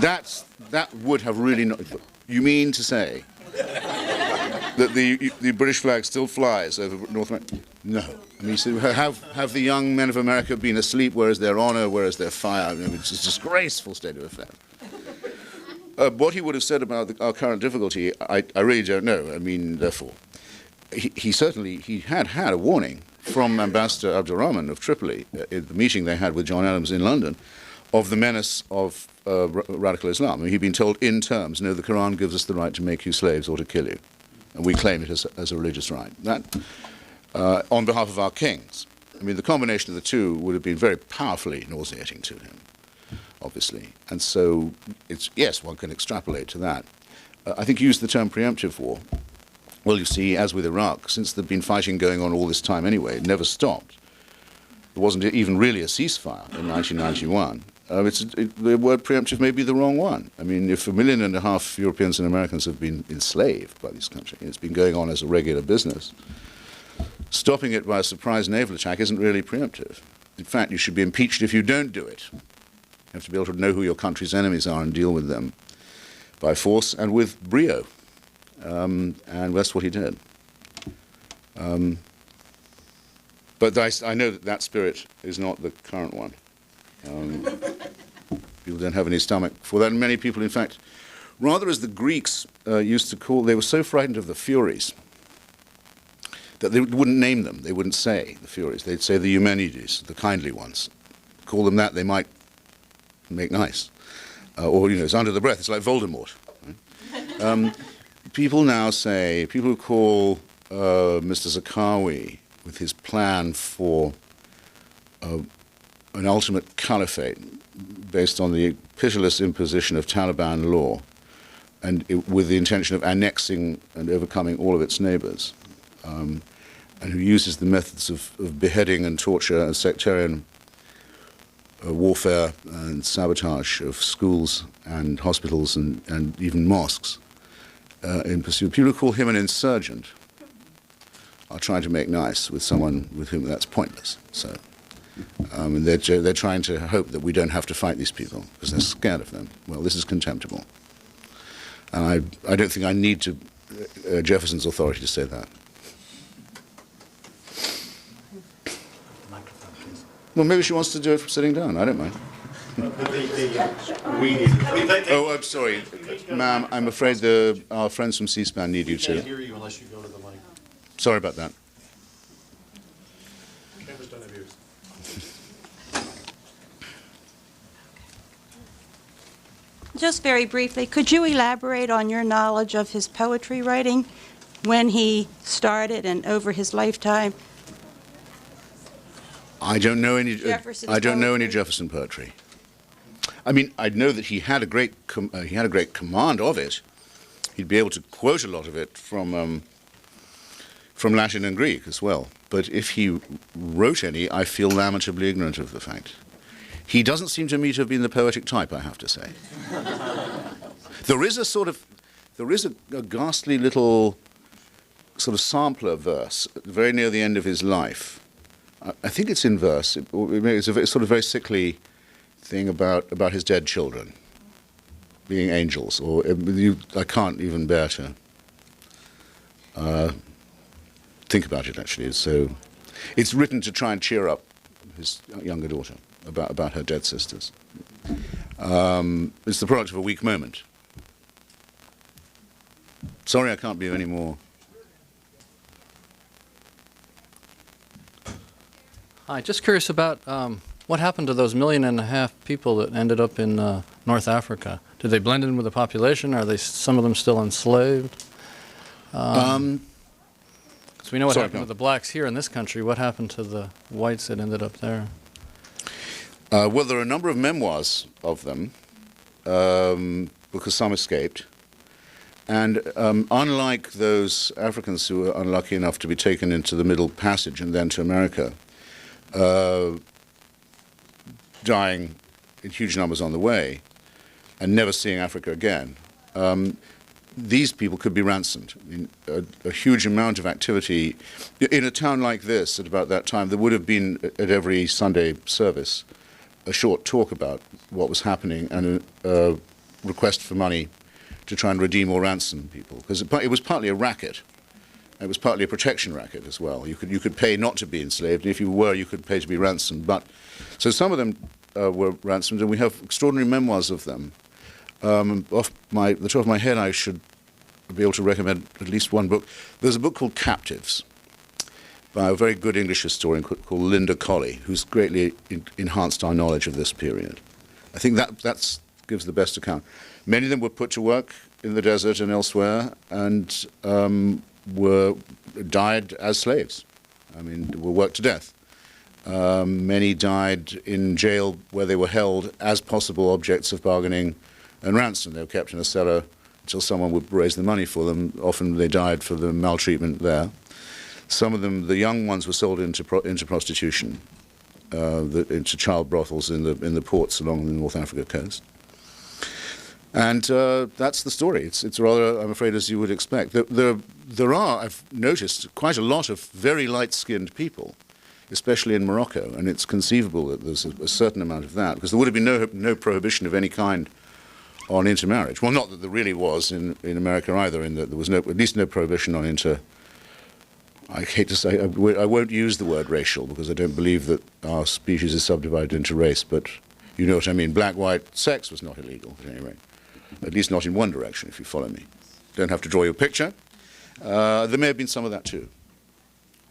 That would have really not... You mean to say that the British flag still flies over North America? No. I mean, so have the young men of America been asleep? Where is their honor? Where is their fire? I mean, it's a disgraceful state of affairs. What he would have said about our current difficulty, I really don't know. I mean, therefore, he certainly had a warning from Ambassador Abdurrahman of Tripoli at the meeting they had with John Adams in London of the menace of radical Islam. I mean, he'd been told in terms, no, the Quran gives us the right to make you slaves or to kill you, and we claim it as a religious right. That, on behalf of our kings. I mean, the combination of the two would have been very powerfully nauseating to him, obviously. And so, yes, one can extrapolate to that. I think you used the term preemptive war. Well, you see, as with Iraq, since there'd been fighting going on all this time anyway, it never stopped. There wasn't even really a ceasefire in 1991. The word preemptive may be the wrong one. I mean, if 1.5 million Europeans and Americans have been enslaved by this country, it's been going on as a regular business, stopping it by a surprise naval attack isn't really preemptive. In fact, you should be impeached if you don't do it. You have to be able to know who your country's enemies are and deal with them by force and with brio. And that's what he did. But I know that spirit is not the current one. People don't have any stomach for that. And many people, in fact, rather as the Greeks used to call, they were so frightened of the Furies that they wouldn't name them. They wouldn't say the Furies. They'd say the Eumenides, the kindly ones. Call them that, they might make nice. Or, it's under the breath. It's like Voldemort. Right? People now say, people who call Mr. Zarqawi with his plan for an ultimate caliphate based on the pitiless imposition of Taliban law and with the intention of annexing and overcoming all of its neighbors, and who uses the methods of beheading and torture and sectarian warfare and sabotage of schools and hospitals and even mosques in pursuit. People who call him an insurgent are trying to make nice with someone with whom that's pointless. So, and they're trying to hope that we don't have to fight these people because they're scared of them. Well, this is contemptible. And I don't think I need Jefferson's authority to say that. Well, maybe she wants to do it from sitting down. I don't mind. Oh, I'm sorry. Ma'am, I'm afraid our friends from C-SPAN need you to. I can't hear you unless you go to the mic. Sorry about that. Cameras don't have ears. Just very briefly, could you elaborate on your knowledge of his poetry writing, when he started and over his lifetime? I don't know any. Jefferson's I don't know any poetry? Jefferson poetry. I mean, I know that he had a great command of it. He'd be able to quote a lot of it from Latin and Greek as well. But if he wrote any, I feel lamentably ignorant of the fact. He doesn't seem to me to have been the poetic type, I have to say. There is a ghastly little sort of sampler verse very near the end of his life. I think it's in verse. It's a sort of very sickly thing about his dead children being angels. Or I can't even bear to think about it, actually. It's written to try and cheer up his younger daughter about her dead sisters. It's the product of a weak moment. Sorry, I can't be any more. Hi, just curious about what happened to those 1.5 million people that ended up in North Africa? Did they blend in with the population? Are they some of them still enslaved? Because we know what happened to the blacks here in this country. What happened to the whites that ended up there? Well, there are a number of memoirs of them, because some escaped. And unlike those Africans who were unlucky enough to be taken into the Middle Passage and then to America, dying in huge numbers on the way and never seeing Africa again, these people could be ransomed. I mean, a huge amount of activity. In a town like this, at about that time, there would have been, at every Sunday service, a short talk about what was happening and a request for money to try and redeem or ransom people. Because it was partly a racket. It was partly a protection racket as well. You could pay not to be enslaved, and if you were, you could pay to be ransomed. So some of them were ransomed, and we have extraordinary memoirs of them. Off the top of my head, I should be able to recommend at least one book. There's a book called Captives by a very good English historian called Linda Colley, who's greatly enhanced our knowledge of this period. I think that gives the best account. Many of them were put to work in the desert and elsewhere, and died as slaves. I mean, were worked to death. Many died in jail where they were held as possible objects of bargaining and ransom. They were kept in a cellar until someone would raise the money for them. Often they died for the maltreatment there. Some of them, the young ones, were sold into prostitution, into child brothels in the ports along the North Africa coast. And that's the story. It's rather, I'm afraid, as you would expect. There are, I've noticed, quite a lot of very light-skinned people, especially in Morocco, and it's conceivable that there's a certain amount of that, because there would have been no prohibition of any kind on intermarriage. Well, not that there really was in America either, in that there was at least no prohibition on I hate to say, I won't use the word racial, because I don't believe that our species is subdivided into race, but you know what I mean. Black-white sex was not illegal, at any rate. At least not in one direction, if you follow me. Don't have to draw your picture. There may have been some of that too.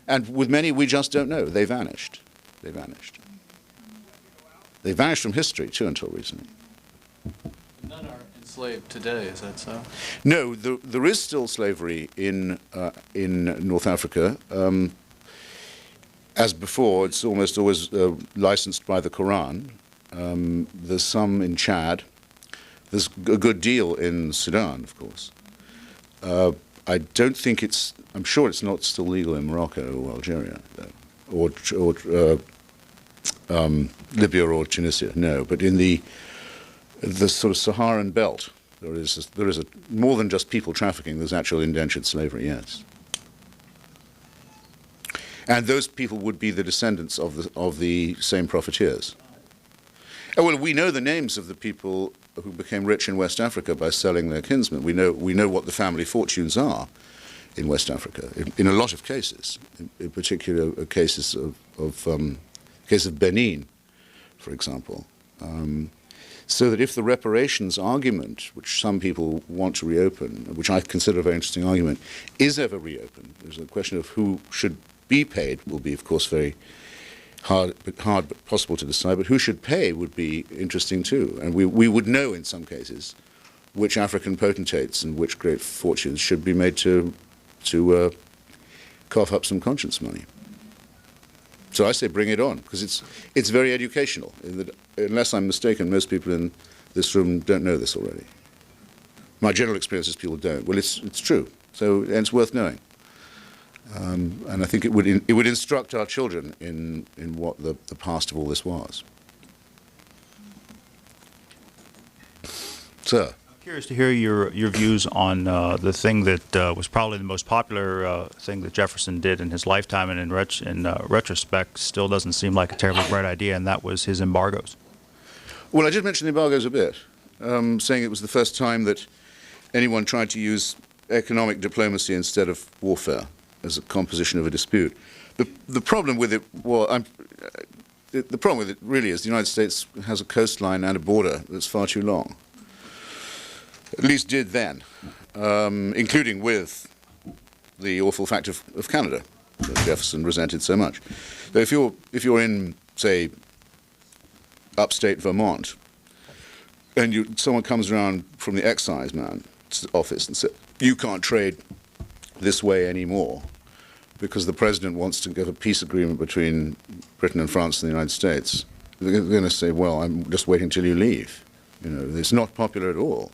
And with many, we just don't know. They vanished. They vanished. They vanished from history, too, until recently. None are enslaved today, is that so? No, there is still slavery in North Africa. As before, it's almost always licensed by the Quran. There's some in Chad. There's a good deal in Sudan, of course. I don't think I'm sure it's not still legal in Morocco or Algeria, or Libya or Tunisia, no. But in the sort of Saharan belt, there is more than just people trafficking, there's actual indentured slavery, yes. And those people would be the descendants of the same profiteers. Oh, well, we know the names of the people who became rich in West Africa by selling their kinsmen. We know what the family fortunes are in West Africa, in a lot of cases, in particular cases of Benin, for example. So that if the reparations argument, which some people want to reopen, which I consider a very interesting argument, is ever reopened, there's a question of who should be paid, will be, of course, very hard but possible to decide, but who should pay would be interesting too. And we would know in some cases which African potentates and which great fortunes should be made to cough up some conscience money. So I say bring it on, because it's very educational. Unless I'm mistaken, most people in this room don't know this already. My general experience is people don't. Well, it's true, and it's worth knowing. And I think it would instruct our children in what the past of all this was. Sir. I'm curious to hear your views on the thing that was probably the most popular thing that Jefferson did in his lifetime, and in retrospect still doesn't seem like a terribly bright idea, and that was his embargoes. Well, I did mention the embargoes a bit, saying it was the first time that anyone tried to use economic diplomacy instead of warfare. as a composition of a dispute. The problem with it, the problem with it really is the United States has a coastline and a border that's far too long. At least did then, including with the awful fact of Canada that Jefferson resented so much. So if you're in, say, upstate Vermont, and someone comes around from the excise man's office and says, you can't trade this way anymore because the president wants to give a peace agreement between Britain and France and the United States, they're going to say, well, I'm just waiting till you leave. You know, it's not popular at all.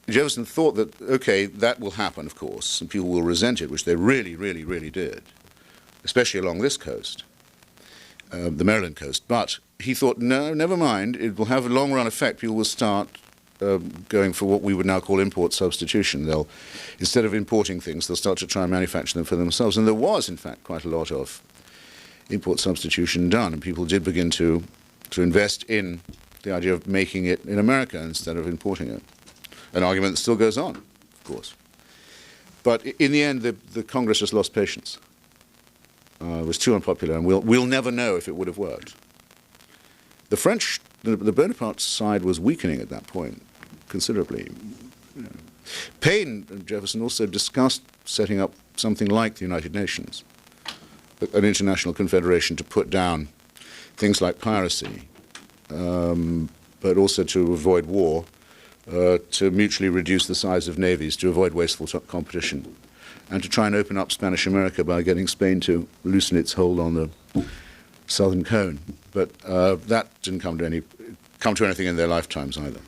Jefferson thought that, okay, that will happen, of course, and people will resent it, which they really, really, really did, especially along this coast, the Maryland coast. But he thought, no, never mind, it will have a long-run effect. People will start going for what we would now call import substitution. They'll, instead of importing things, they'll start to try and manufacture them for themselves. And there was, in fact, quite a lot of import substitution done, and people did begin to invest in the idea of making it in America instead of importing it. An argument that still goes on, of course. But in the end, the Congress just lost patience. It was too unpopular, and we'll never know if it would have worked. The French, the Bonaparte side was weakening at that point considerably. You know. Paine and Jefferson also discussed setting up something like the United Nations, an international confederation to put down things like piracy, but also to avoid war, to mutually reduce the size of navies, to avoid wasteful competition, and to try and open up Spanish America by getting Spain to loosen its hold on the southern cone. But that didn't come to anything in their lifetimes either.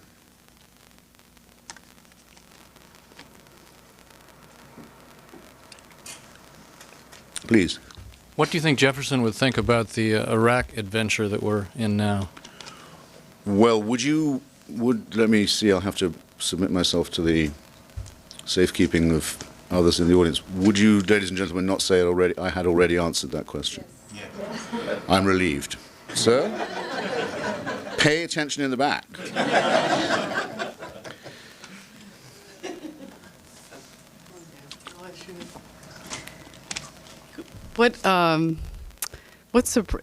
Please. What do you think Jefferson would think about the Iraq adventure that we're in now? Well, let me see, I'll have to submit myself to the safekeeping of others in the audience. Would you, ladies and gentlemen, not say it already? I had already answered that question. Yeah. I'm relieved. Sir, pay attention in the back.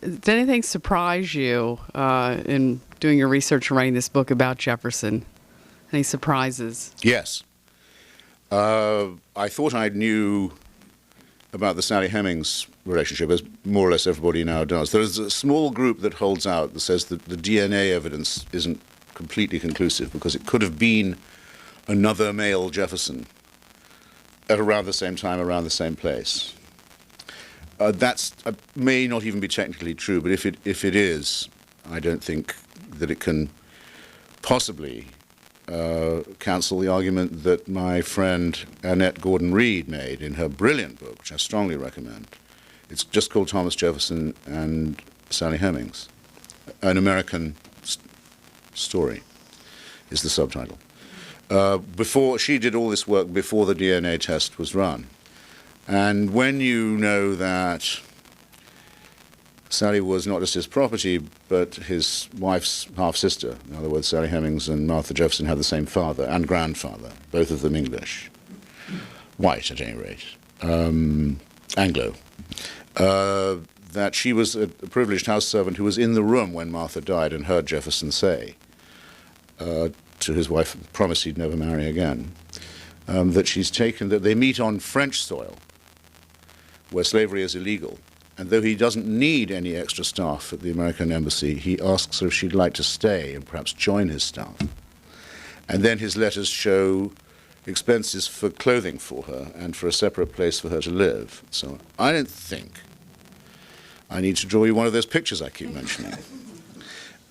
Did anything surprise you in doing your research and writing this book about Jefferson? Any surprises? Yes. I thought I knew about the Sally Hemings relationship, as more or less everybody now does. There's a small group that holds out that says that the DNA evidence isn't completely conclusive because it could have been another male Jefferson at around the same time, around the same place. That may not even be technically true, but if it is, I don't think that it can possibly cancel the argument that my friend Annette Gordon-Reed made in her brilliant book, which I strongly recommend. It's just called Thomas Jefferson and Sally Hemings. An American Story is the subtitle. She did all this work before the DNA test was run. And when you know that Sally was not just his property, but his wife's half-sister, in other words, Sally Hemings and Martha Jefferson had the same father and grandfather, both of them English, white at any rate, Anglo, that she was a privileged house servant who was in the room when Martha died and heard Jefferson say to his wife, promise he'd never marry again, that they meet on French soil, where slavery is illegal. And though he doesn't need any extra staff at the American embassy, he asks her if she'd like to stay and perhaps join his staff. And then his letters show expenses for clothing for her and for a separate place for her to live. So I don't think I need to draw you one of those pictures I keep mentioning.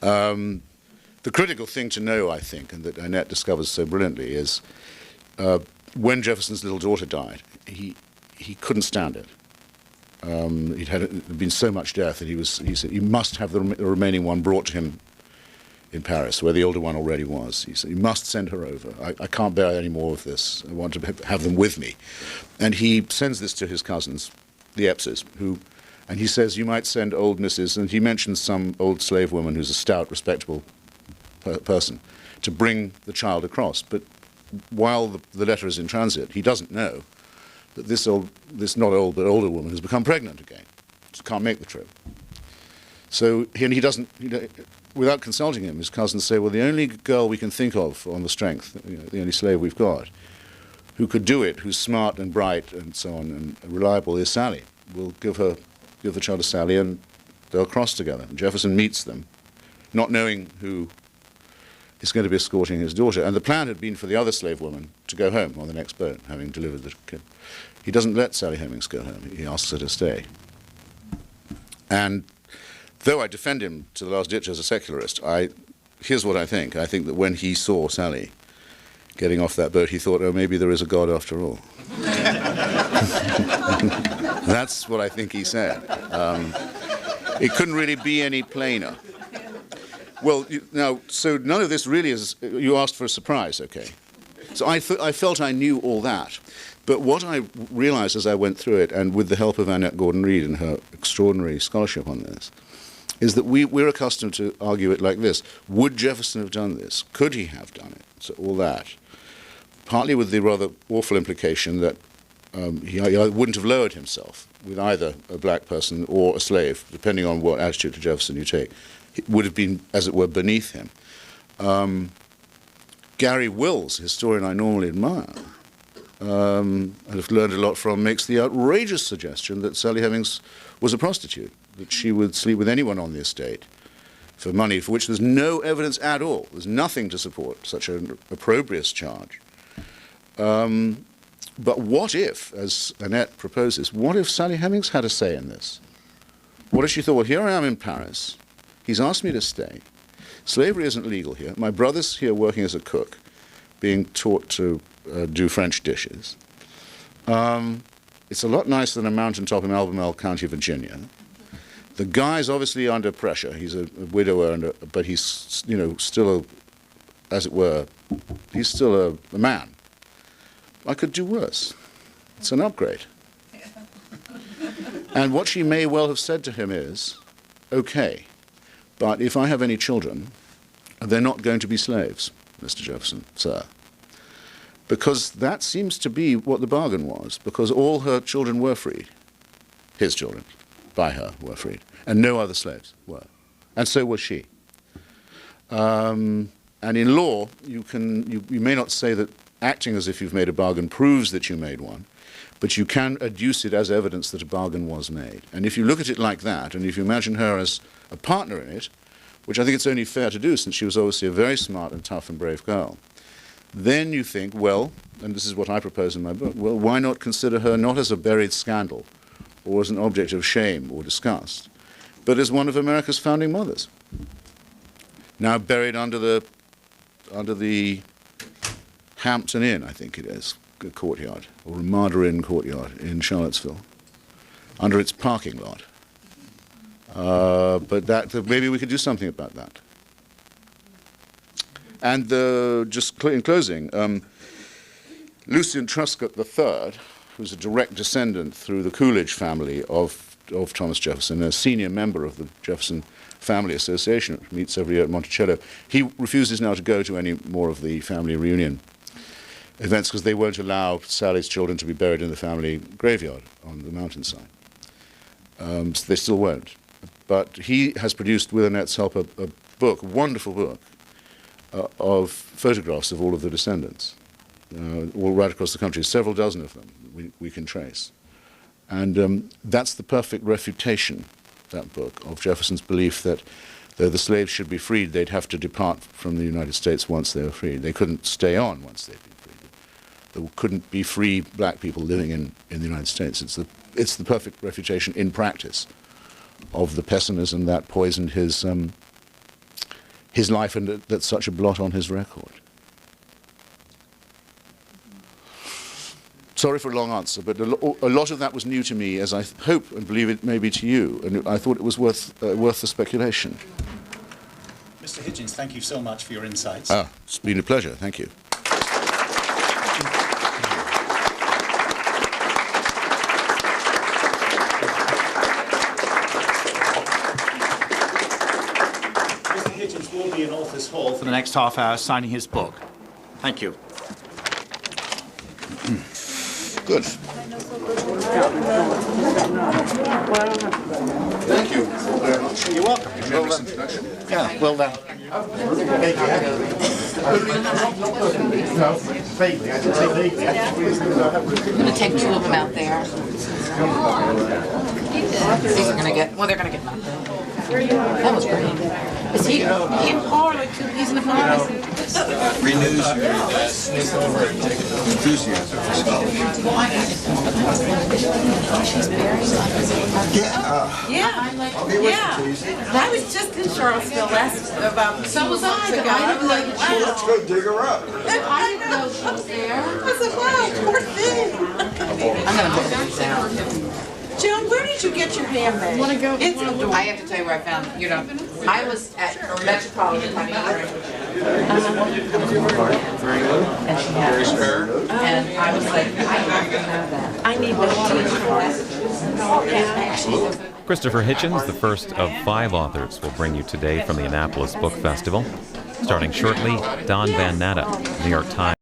The critical thing to know, I think, and that Annette discovers so brilliantly, is when Jefferson's little daughter died, he couldn't stand it. There'd been so much death that he said he must have the remaining one brought to him in Paris, where the older one already was. He said, you must send her over. I can't bear any more of this. I want to have them with me. And he sends this to his cousins, the Eppses, and he says, you might send old Mrs., and he mentions some old slave woman who's a stout, respectable person, to bring the child across. But while the letter is in transit, he doesn't know that this not old but older woman has become pregnant again. She can't make the trip. So he doesn't, without consulting him, his cousins say, well, the only girl we can think of on the strength, the only slave we've got, who could do it, who's smart and bright and so on and reliable, is Sally. We'll give the child to Sally and they'll cross together. And Jefferson meets them, not knowing who is going to be escorting his daughter. And the plan had been for the other slave woman to go home on the next boat, having delivered the kid. He doesn't let Sally Hemings go home. He asks her to stay. And though I defend him to the last ditch as a secularist, here's what I think. I think that when he saw Sally getting off that boat, he thought, oh, maybe there is a God after all. That's what I think he said. It couldn't really be any plainer. Well, so none of this really is, you asked for a surprise, okay. So I felt I knew all that. But what I realized as I went through it, and with the help of Annette Gordon-Reed and her extraordinary scholarship on this, is that we're accustomed to argue it like this. Would Jefferson have done this? Could he have done it? So all that. Partly with the rather awful implication that he wouldn't have lowered himself with either a black person or a slave, depending on what attitude to Jefferson you take. It would have been, as it were, beneath him. Gary Wills, a historian I normally admire, and have learned a lot from, makes the outrageous suggestion that Sally Hemings was a prostitute, that she would sleep with anyone on the estate for money, for which there's no evidence at all. There's nothing to support such an opprobrious charge. But what if, as Annette proposes, what if Sally Hemings had a say in this? What if she thought, well, here I am in Paris, he's asked me to stay, slavery isn't legal here, my brother's here working as a cook, being taught to do French dishes. It's a lot nicer than a mountaintop in Albemarle County, Virginia. The guy's obviously under pressure. He's a widower, but he's, still as it were, he's still a man. I could do worse. It's an upgrade. And what she may well have said to him is, okay, but if I have any children, they're not going to be slaves, Mr. Jefferson, sir. Because that seems to be what the bargain was, because all her children were freed. His children, by her, were freed. And no other slaves were. And so was she. And in law, you may not say that acting as if you've made a bargain proves that you made one, but you can adduce it as evidence that a bargain was made. And if you look at it like that, and if you imagine her as a partner in it, which I think it's only fair to do since she was obviously a very smart and tough and brave girl, then you think, well, and this is what I propose in my book, well, why not consider her not as a buried scandal or as an object of shame or disgust, but as one of America's founding mothers, now buried under the Hampton Inn, I think it is, a courtyard, or Ramada Inn courtyard in Charlottesville, under its parking lot. But maybe we could do something about that. And just in closing, Lucian Truscott III, who's a direct descendant through the Coolidge family of Thomas Jefferson, a senior member of the Jefferson Family Association, which meets every year at Monticello, he refuses now to go to any more of the family reunion events because they won't allow Sally's children to be buried in the family graveyard on the mountainside. So they still won't. But he has produced, with Annette's help, a book, a wonderful book, of photographs of all of the descendants, all right across the country, several dozen of them we can trace. And that's the perfect refutation, that book, of Jefferson's belief that though the slaves should be freed, they'd have to depart from the United States once they were freed. They couldn't stay on once they'd been freed. There couldn't be free black people living in the United States. It's the perfect refutation in practice of the pessimism that poisoned his life and that's such a blot on his record. Sorry for a long answer, but a lot of that was new to me, as I hope and believe it may be to you, and I thought it was worth the speculation. Mr. Hitchens, thank you so much for your insights. It's been a pleasure. Thank you. Mr. Hitchens will be in Authors Hall for the next half hour signing his book. Thank you. Good. Thank you very much. You're welcome. Tremendous introduction. Yeah, well done. Vaguely, I didn't say vaguely. I'm going to take two of them out there. These are going to get, well, they're going to get knocked out. That was great. Is he in par, like he's in the par? Renews your enthusiasm for scholarship. Yeah. I was just in Charlottesville about so was I. I didn't know that she was. Let's go dig her up. I didn't know she was there. I said, wow, poor thing. I'm going to put these down. Joan, where did you get your handbag? Want to go? I have to tell you where I found it. You know, I was at Metropolitan having a drink. And she had it. And I was like, I have to have that. I need one. Christopher Hitchens, the first of 5 authors, will bring you today from the Annapolis Book Festival. Starting shortly, Don Van Natta, New York Times.